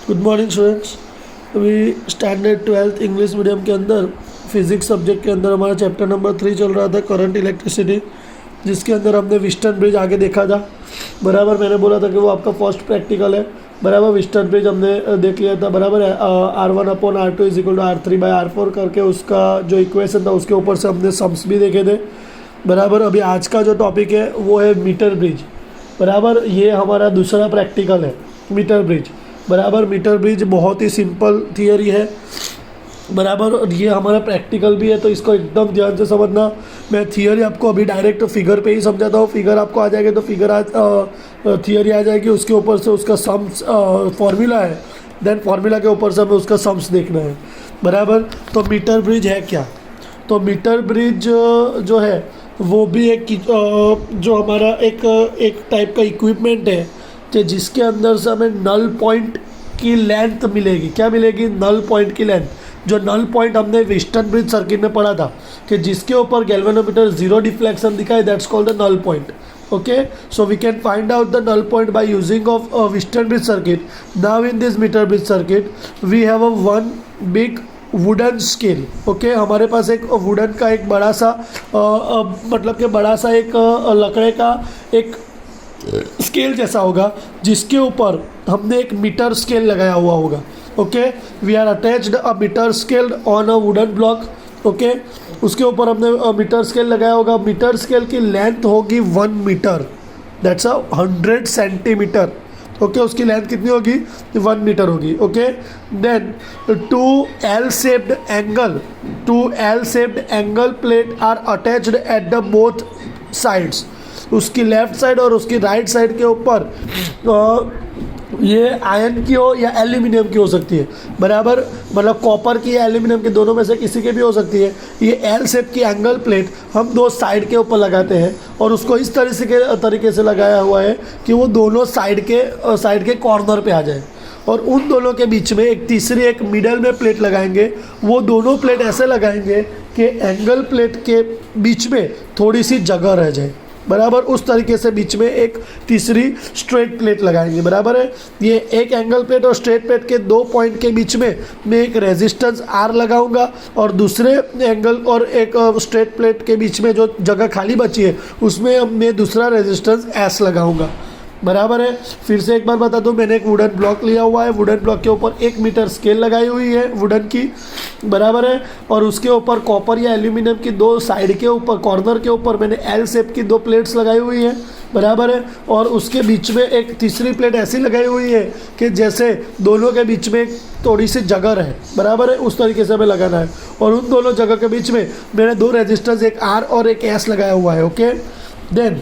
Good morning students. अभी standard 12th English medium के अंदर फिजिक्स सब्जेक्ट के अंदर हमारा चैप्टर नंबर 3 चल रहा था, करंट इलेक्ट्रिसिटी, जिसके अंदर हमने विस्टर्न ब्रिज आगे देखा था। बराबर, मैंने बोला था कि वो आपका फर्स्ट प्रैक्टिकल है। बराबर, विस्टर्न ब्रिज हमने देख लिया था। बराबर है, R1/R2 = R3/R4 करके उसका जो इक्वेशन था उसके ऊपर से हमने सम्स भी देखे थे। बराबर, अभी आज का जो टॉपिक है वो है मीटर ब्रिज। बराबर, ये हमारा दूसरा प्रैक्टिकल है, मीटर ब्रिज। बराबर, मीटर ब्रिज बहुत ही सिंपल थियरी है। बराबर, और ये हमारा प्रैक्टिकल भी है, तो इसको एकदम ध्यान से समझना। मैं थियरी आपको अभी डायरेक्ट फिगर पे ही समझाता हूँ। फिगर आपको आ जाएगा तो फिगर थियरी आ जाएगी, उसके ऊपर से उसका सम्स फॉर्मूला है, देन फार्मूला के ऊपर से हमें उसका सम्स देखना है। बराबर, तो मीटर ब्रिज है क्या? तो मीटर ब्रिज जो है वो भी एक जो हमारा एक टाइप का इक्विपमेंट है कि जिसके अंदर से हमें नल पॉइंट की लेंथ मिलेगी। क्या मिलेगी? नल पॉइंट की लेंथ। जो नल पॉइंट हमने वेस्टर्न ब्रिज सर्किट में पढ़ा था कि जिसके ऊपर गैल्वेनोमीटर जीरो डिफ्लेक्शन दिखाए, that's called the null point. Okay, so we can find out the null point by using of Western bridge circuit. Now in this meter bridge circuit we have a one big wooden scale. Okay, हमारे पास एक wooden का एक बड़ा सा मतलब कि बड़ा सा एक लकड़े का एक स्केल जैसा होगा, जिसके ऊपर हमने एक मीटर स्केल लगाया हुआ होगा। Okay, we are attached a metre scale on a wooden block. Okay, उसके ऊपर हमने मीटर स्केल लगाया होगा। मीटर स्केल की लेंथ होगी 1 मीटर, दैट्स 100 सेंटीमीटर। ओके, उसकी लेंथ कितनी होगी? 1 मीटर होगी। Okay, then two L shaped angle plate are attached at the both sides. उसकी लेफ्ट साइड और उसकी राइट साइड के ऊपर ये आयरन की हो या एल्यूमिनियम की हो सकती है। बराबर, मतलब कॉपर की या एल्यूमिनियम की, दोनों में से किसी की भी हो सकती है। ये एल शेप की एंगल प्लेट हम दो साइड के ऊपर लगाते हैं और उसको इस तरीके से लगाया हुआ है कि वो दोनों साइड के कॉर्नर पे आ जाए। और उन दोनों के बीच में एक तीसरी एक मिडल में प्लेट लगाएंगे। वो दोनों प्लेट ऐसे लगाएंगे कि एंगल प्लेट के बीच में थोड़ी सी जगह रह जाए। बराबर, उस तरीके से बीच में एक तीसरी स्ट्रेट प्लेट लगाएंगे। बराबर है, ये एक एंगल प्लेट और स्ट्रेट प्लेट के दो पॉइंट के बीच में मैं एक रेजिस्टेंस R लगाऊंगा और दूसरे एंगल और एक स्ट्रेट प्लेट के बीच में जो जगह खाली बची है उसमें मैं दूसरा रेजिस्टेंस S लगाऊंगा। बराबर है, फिर से एक बार बता दूं, मैंने एक वुडन ब्लॉक लिया हुआ है। वुडन ब्लॉक के ऊपर 1 मीटर स्केल लगाई हुई है वुडन की। बराबर है, और उसके ऊपर कॉपर या एल्यूमिनियम की दो साइड के ऊपर कॉर्नर के ऊपर मैंने एल शेप की 2 प्लेट्स लगाई हुई है। बराबर है, और उसके बीच में एक तीसरी प्लेट ऐसी लगाई हुई है कि जैसे दोनों के बीच में थोड़ी सी जगह है। बराबर है, उस तरीके से हमें लगाना है। और उन दोनों जगह के बीच में मैंने 2 रेजिस्टेंस, एक R और एक S लगाया हुआ है। ओके, देन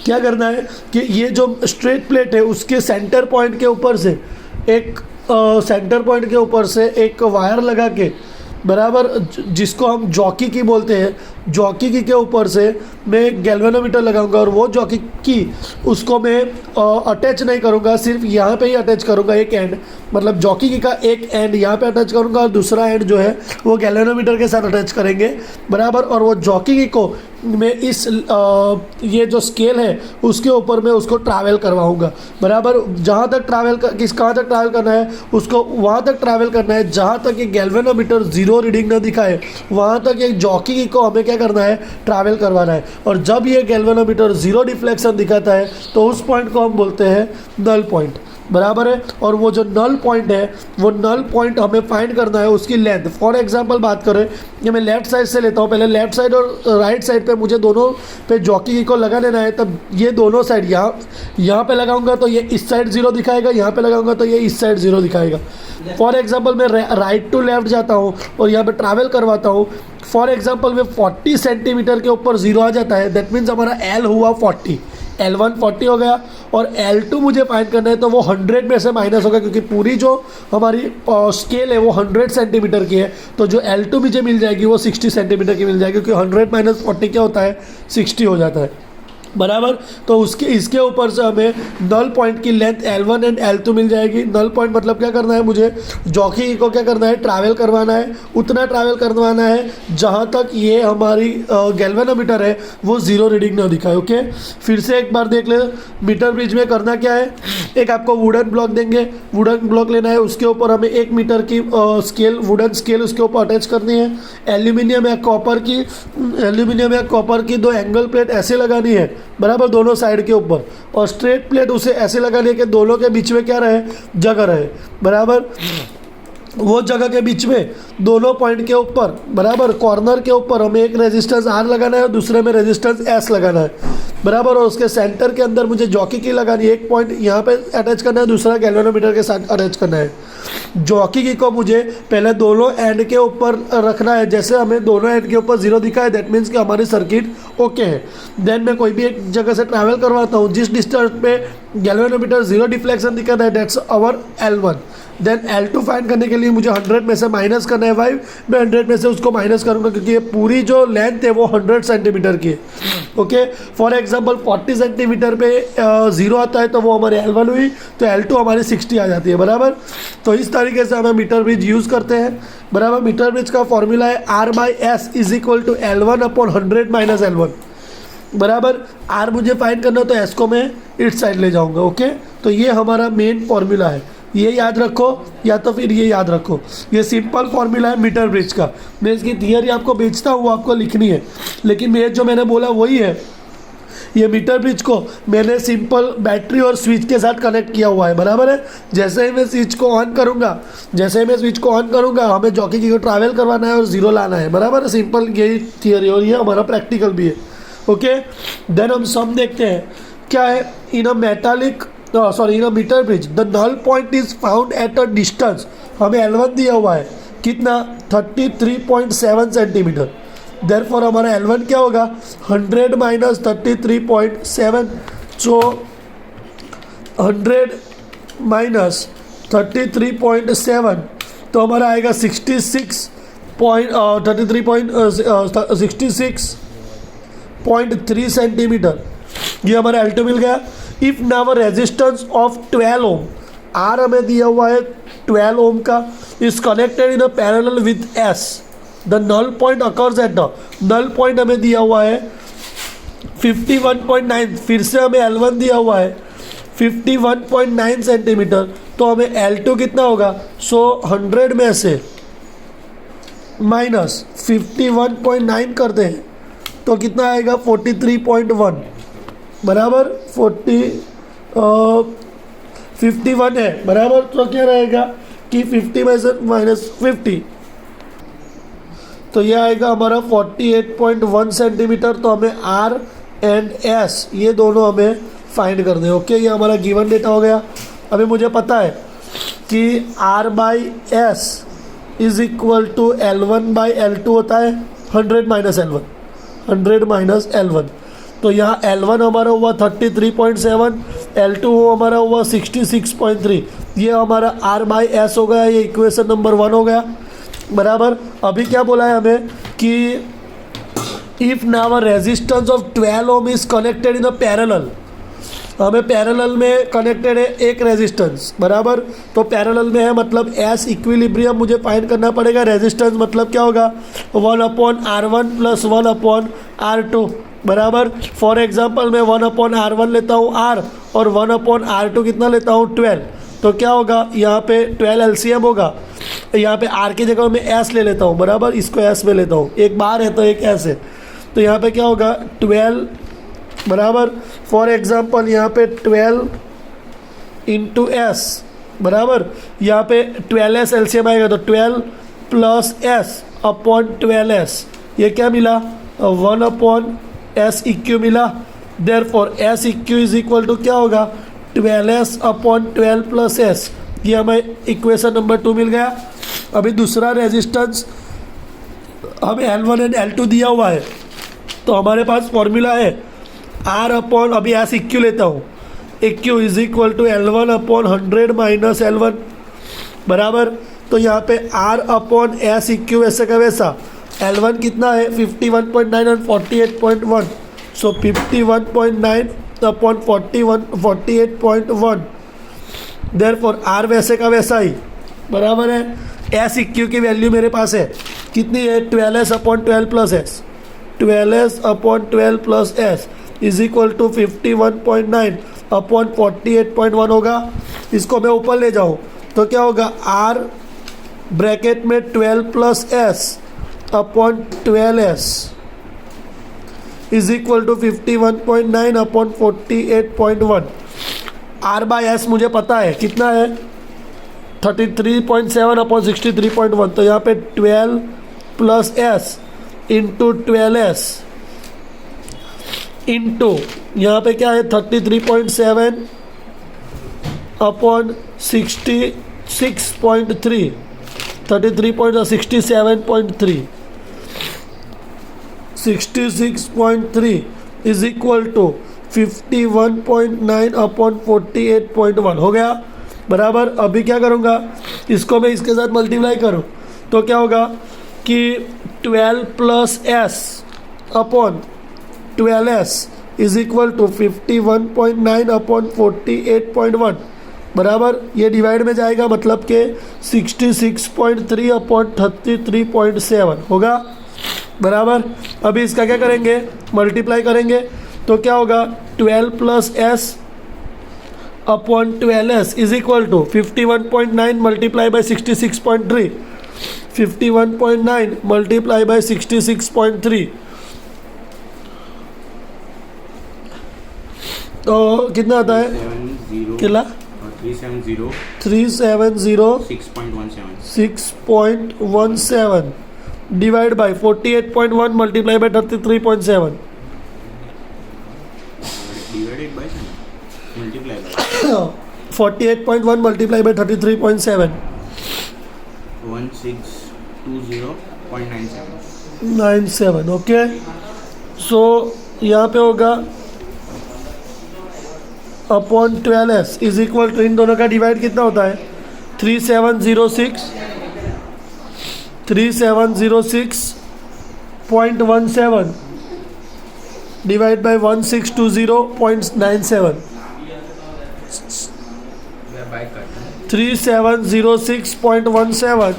क्या करना है कि ये जो स्ट्रेट प्लेट है उसके सेंटर पॉइंट के ऊपर से एक वायर लगा के, बराबर, जिसको हम जॉकी की बोलते हैं, जॉकी की के ऊपर से मैं गैल्वेनोमीटर लगाऊंगा। और वो जॉकी की उसको मैं अटैच नहीं करूंगा, सिर्फ यहाँ पे ही अटैच करूंगा एक एंड, मतलब जॉकी की का एक एंड यहाँ पे अटैच करूंगा और दूसरा एंड जो है वो गैल्वेनोमीटर के साथ अटैच करेंगे। बराबर, और वो जॉकी की को मैं इस ये जो स्केल है उसके ऊपर मैं उसको ट्रैवल करवाऊंगा। बराबर, कहाँ तक ट्रैवल करना है? उसको वहाँ तक ट्रैवल करना है जहाँ तक ये गैल्वेनोमीटर जीरो रीडिंग न दिखाए, वहाँ तक एक जॉकी की को हमें क्या करना है? ट्रैवल करवाना है। और जब ये गैल्वेनोमीटर जीरो डिफ्लेक्शन दिखाता है तो उस पॉइंट को हम बोलते हैं नल पॉइंट। बराबर है, और वो जो नल पॉइंट है वो नल पॉइंट हमें फाइंड करना है उसकी लेंथ। फॉर एग्जांपल बात करें, ये मैं लेफ्ट साइड से लेता हूँ। पहले लेफ्ट साइड और राइट साइड पे मुझे दोनों पे जॉकी की को लगा देना है। तब ये दोनों साइड यहाँ पे लगाऊंगा तो ये इस साइड 0 दिखाएगा, यहाँ पे लगाऊंगा तो ये इस साइड 0 दिखाएगा। फॉर एग्जाम्पल मैं राइट टू लेफ्ट जाता हूँ और यहाँ पर ट्रैवल करवाता हूँ। फॉर एग्जाम्पल में 40 सेंटीमीटर के ऊपर 0 आ जाता है, दैट मीन्स हमारा L हुआ 40, L1 40 हो गया। और L2 मुझे फाइंड करना है तो वो 100 में से माइनस होगा, क्योंकि पूरी जो हमारी स्केल है वो 100 सेंटीमीटर की है। तो जो L2 मुझे मिल जाएगी वो 60 सेंटीमीटर की मिल जाएगी, क्योंकि 100 - 40 क्या होता है? 60 हो जाता है। बराबर। तो उसके इसके ऊपर से हमें नल पॉइंट की लेंथ L1 एंड L2 मिल जाएगी। नल पॉइंट मतलब क्या करना है, मुझे जॉकी को क्या करना है, ट्रैवल करवाना है, उतना ट्रैवल करवाना है जहाँ तक ये हमारी गैल्वेनोमीटर है वो ज़ीरो रीडिंग ना दिखाए। ओके, फिर से एक बार देख ले, मीटर ब्रिज में करना क्या है, एक आपको वुडन ब्लॉक देंगे, वुडन ब्लॉक लेना है, उसके ऊपर हमें 1 मीटर की स्केल, वुडन स्केल उसके ऊपर अटैच करनी है। एल्यूमिनियम या कॉपर की 2 एंगल प्लेट ऐसे लगानी है, बराबर, दोनों साइड के ऊपर, और स्ट्रेट प्लेट उसे ऐसे लगानी है कि दोनों के बीच में क्या रहे, जगह रहे, बराबर। वो जगह के बीच में दोनों पॉइंट के ऊपर, बराबर, कॉर्नर के ऊपर हमें एक रेजिस्टेंस R लगाना है और दूसरे में रेजिस्टेंस S लगाना है, बराबर। और उसके सेंटर के अंदर मुझे जॉकी की लगानी है, एक पॉइंट यहाँ पे अटैच करना है, दूसरा गैल्वेनोमीटर के साथ अटैच करना है। जॉकी की को मुझे पहले दोनों एंड के ऊपर रखना है, जैसे हमें दोनों एंड के ऊपर 0 दिखा है, दैट मीन्स कि हमारी सर्किट ओके है। देन मैं कोई भी एक जगह से ट्रैवल करवाता हूँ, जिस डिस्टेंस पे गैल्वेनोमीटर 0 डिफ्लेक्शन दिखा है, that's our L1। Then L2 find करने के लिए मुझे 100 में से माइनस करना है 5, मैं 100 में से उसको माइनस करूँगा क्योंकि ये पूरी जो लेंथ है वो 100 सेंटीमीटर की है। ओके, फॉर एग्जांपल 40 सेंटीमीटर पे 0 आता है तो वो हमारे L1 हुई, तो L2 हमारी 60 आ जाती है, बराबर। तो इस तरीके से हमें मीटर ब्रिज यूज़ करते हैं, बराबर। मीटर ब्रिज का फॉर्मूला है R/S is equal to L1/100 minus L1, बराबर। R मुझे फाइंड करना, तो S को मैं इस साइड ले जाऊंगा। ओके, तो ये हमारा मेन फॉर्मूला है, ये याद रखो या तो फिर ये याद रखो। ये सिंपल फॉर्मूला है मीटर ब्रिज का। मैं इसकी थियरी आपको बेचता हूँ, वो आपको लिखनी है, लेकिन ये जो मैंने बोला वही है। ये मीटर ब्रिज को मैंने सिंपल बैटरी और स्विच के साथ कनेक्ट किया हुआ है, बराबर है। जैसे ही मैं स्विच को ऑन करूँगा, हमें जॉकी की को ट्रैवल करवाना है और 0 लाना है, बराबर। सिंपल यही थियरी, और ये हमारा प्रैक्टिकल भी है। ओके, देन हम सम देखते हैं क्या है। In a meter bridge the null point is found at a distance, हमें L1 दिया हुआ है, कितना, 33.7 सेंटीमीटर। देयरफॉर हमारा L1 क्या होगा, 100 माइनस 33.7, सो 100 माइनस 33.7, तो हमारा आएगा 66.3 सेंटीमीटर। ये हमारा L2 मिल गया। If now resistance of 12 ohm, R हमें दिया हुआ है 12 ओम का, is connected in a parallel with S, the null point occurs at the, null point हमें दिया हुआ है 51.9, फिर से हमें L1 दिया हुआ है 51.9 सेंटीमीटर, तो हमें L2 कितना होगा, सो 100 में से माइनस 51.9 करते हैं तो कितना आएगा, 43.1, बराबर। 51 है, बराबर। तो क्या रहेगा कि 50 में से माइनस 50, तो ये आएगा हमारा 48.1 सेंटीमीटर। तो हमें R एंड S ये दोनों हमें फाइंड करने हैं। ओके, ये हमारा गिवन डेटा हो गया। अभी मुझे पता है कि R/S is equal to L1/L2 होता है 100 माइनस L1। तो यहाँ L1 हमारा हुआ 33.7, L2 हमारा हुआ 66.3, ये हमारा R/S हो गया, ये इक्वेशन नंबर 1 हो गया, बराबर। अभी क्या बोला है हमें कि if now resistance of 12 ohm is connected in a parallel, हमें पैरेलल में कनेक्टेड है एक रेजिस्टेंस, बराबर। तो पैरेलल में है मतलब S इक्विलिब्रियम मुझे फाइंड करना पड़ेगा। रेजिस्टेंस मतलब क्या होगा, 1/R1 प्लस 1/R2, बराबर। फॉर एग्जांपल मैं 1/R1 लेता हूँ R, और 1/R2 कितना लेता हूँ 12, तो क्या होगा, यहाँ पे 12 LCM होगा, यहाँ पे R की जगह मैं S ले लेता हूँ, बराबर। इसको S में लेता हूँ, एक बार है तो एक S है, तो यहाँ पे क्या होगा 12, बराबर। फॉर एग्जांपल यहाँ पे 12 इंटू S, बराबर। यहाँ पे 12S LCM आएगा, तो 12 प्लस S अपॉन 12S, ये क्या मिला, 1/SEQ मिला। Therefore SEQ is equal to क्या होगा, 12S अपॉन 12 प्लस S, ये हमें इक्वेशन नंबर 2 मिल गया। अभी दूसरा रेजिस्टेंस हमें L1 एंड L2 दिया हुआ है, तो हमारे पास फॉर्मूला है R अपॉन, अभी SEQ लेता हूँ, EQ is equal to L1 upon 100 minus L1, बराबर। तो यहाँ पे R अपॉन SEQ वैसे का वैसा, L1 कितना है 51.9 और 48.1, सो 51.9 अपॉन 48.1, देयरफॉर आर वैसे का वैसा ही बराबर है। एस इक्यू की वैल्यू मेरे पास है कितनी है 12s upon 12 plus S, 12s upon 12 plus S is equal to 51.9 upon 48.1 होगा। इसको मैं ऊपर ले जाऊँ तो क्या होगा आर ब्रैकेट में 12 plus S upon 12s is equal to 51.9 upon 48.1। R by S मुझे पता है कितना है 33.7 अपॉन 63.1, तो यहाँ पे 12 plus S into 12s into यहाँ पे क्या है 33.7 upon 66.3, 66.3 is equal to 51.9 upon 48.1 हो गया बराबर। अभी क्या करूँगा इसको मैं इसके साथ मल्टीप्लाई करूँ तो क्या होगा कि 12 plus S upon 12s is equal to 51.9 upon 48.1 बराबर। ये डिवाइड में जाएगा मतलब कि 66.3 अपॉन 33.7 होगा बराबर। अभी इसका क्या करेंगे मल्टीप्लाई करेंगे तो क्या होगा 12 plus S upon 12s is equal to 51.9 multiply by 66.3, 51.9 multiply by 66.3 तो कितना आता है किला 370 divide by 48.1 multiply by 33.7 48.1 multiply by 33.7 1620.97 okay. So यहाँ पे होगा upon 12s is equal to इन दोनों का डिवाइड कितना होता है 3706.17 divide by 1620.97 3706.17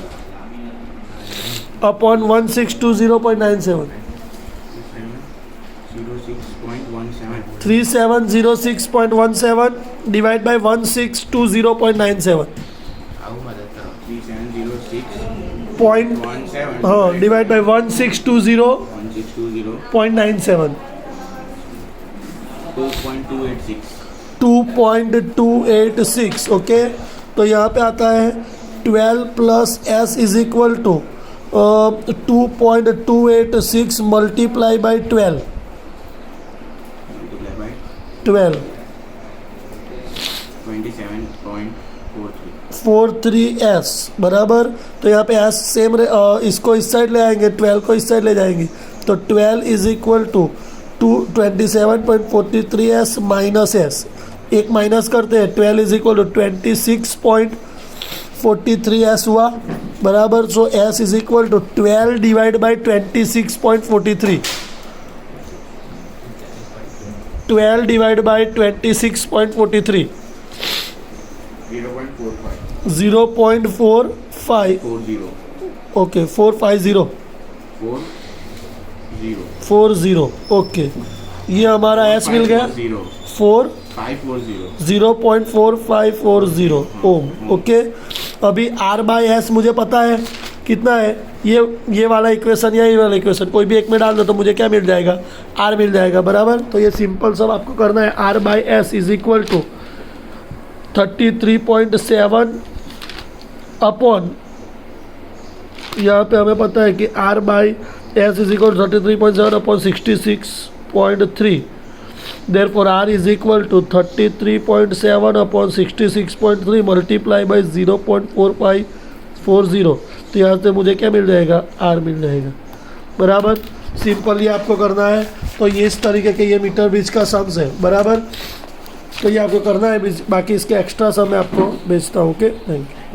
upon 1620.97 3706.17 divide by 1620.97 हाँ डिवाइड बाई 1620.97 2.286 ओके। तो यहाँ पे आता है 12 plus S is equal to 2.286 multiply by 12 27.43 बराबर। तो यहाँ पे एस सेम इसको इस साइड ले आएंगे 12 को इस साइड ले जाएंगे तो 12 is equal to 27.43 minus S, एक माइनस करते हैं 12 इज इक्वल टू 26.43 हुआ बराबर। So S is equal to 12 divide by 26.43, 12 divide by 26.43 0.45 okay 450 okay. ये हमारा एस मिल गया 0.4540 ओम ओके। अभी आर बाई एस मुझे पता है कितना है, ये वाला इक्वेशन या ये वाला इक्वेशन कोई भी एक में डाल दो तो मुझे क्या मिल जाएगा आर मिल जाएगा बराबर। तो ये सिंपल सब आपको करना है R by S is equal to 33.7 upon यहाँ पे हमें पता है कि R by S is equal 33.7 upon 66.3 therefore r is equal to 33.7 upon 66.3 multiply by 0.4540। तो यहाँ से मुझे क्या मिल जाएगा r मिल जाएगा बराबर। सिंपल ये आपको करना है। तो ये इस तरीके के ये मीटर ब्रिज का सम्स है बराबर। तो ये आपको करना है, बाकी इसके एक्स्ट्रा सम मैं आपको भेजता हूँ। Okay thank you.